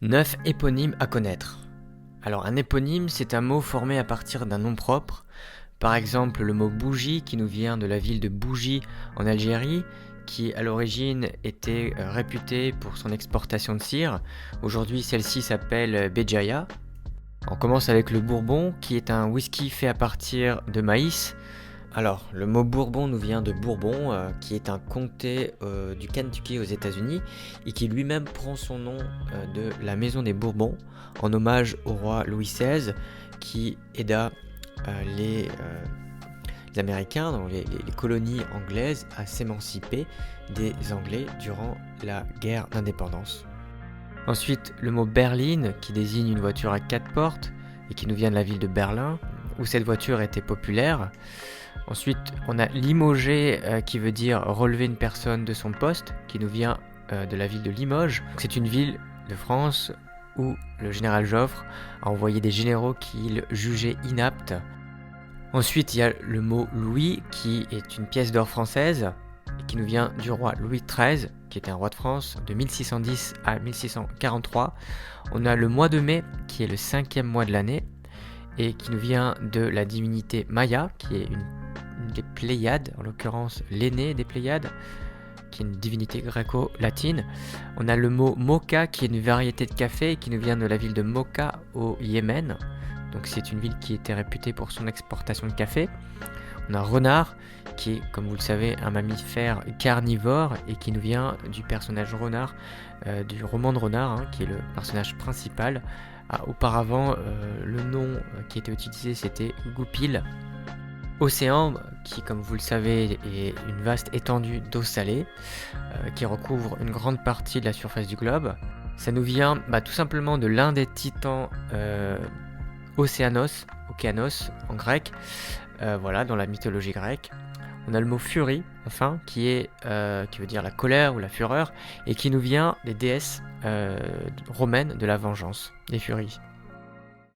9 éponymes à connaître. Alors un éponyme, c'est un mot formé à partir d'un nom propre. Par exemple, le mot bougie qui nous vient de la ville de Bougie en Algérie, qui à l'origine était réputée pour son exportation de cire. Aujourd'hui, celle-ci s'appelle Béjaïa. On commence avec le Bourbon, qui est un whisky fait à partir de maïs. Alors, le mot Bourbon nous vient de Bourbon, qui est un comté du Kentucky aux États-Unis et qui lui-même prend son nom de la Maison des Bourbons en hommage au roi Louis XVI qui aida les Américains, donc les colonies anglaises, à s'émanciper des Anglais durant la guerre d'indépendance. Ensuite, le mot berline qui désigne une voiture à 4 portes et qui nous vient de la ville de Berlin où cette voiture était populaire. Ensuite, on a limogé qui veut dire relever une personne de son poste, qui nous vient de la ville de Limoges. C'est une ville de France où le général Joffre a envoyé des généraux qu'il jugeait inaptes. Ensuite, il y a le mot Louis qui est une pièce d'or française et qui nous vient du roi Louis XIII, qui était un roi de France de 1610 à 1643. On a le mois de mai qui est le 5e mois de l'année et qui nous vient de la divinité Maya, qui est une des Pléiades, en l'occurrence l'aîné des Pléiades, qui est une divinité gréco-latine. On a le mot mocha, qui est une variété de café, qui nous vient de la ville de Mocha au Yémen. Donc c'est une ville qui était réputée pour son exportation de café. On a renard, qui est, comme vous le savez, un mammifère carnivore et qui nous vient du personnage renard, du roman de renard, qui est le personnage principal. Auparavant, le nom qui était utilisé, c'était Goupil. Océan, qui comme vous le savez est une vaste étendue d'eau salée, qui recouvre une grande partie de la surface du globe. Ça nous vient tout simplement de l'un des titans Océanos en grec, dans la mythologie grecque. On a le mot furie, enfin, qui veut dire la colère ou la fureur, et qui nous vient des déesses romaines de la vengeance, des furies.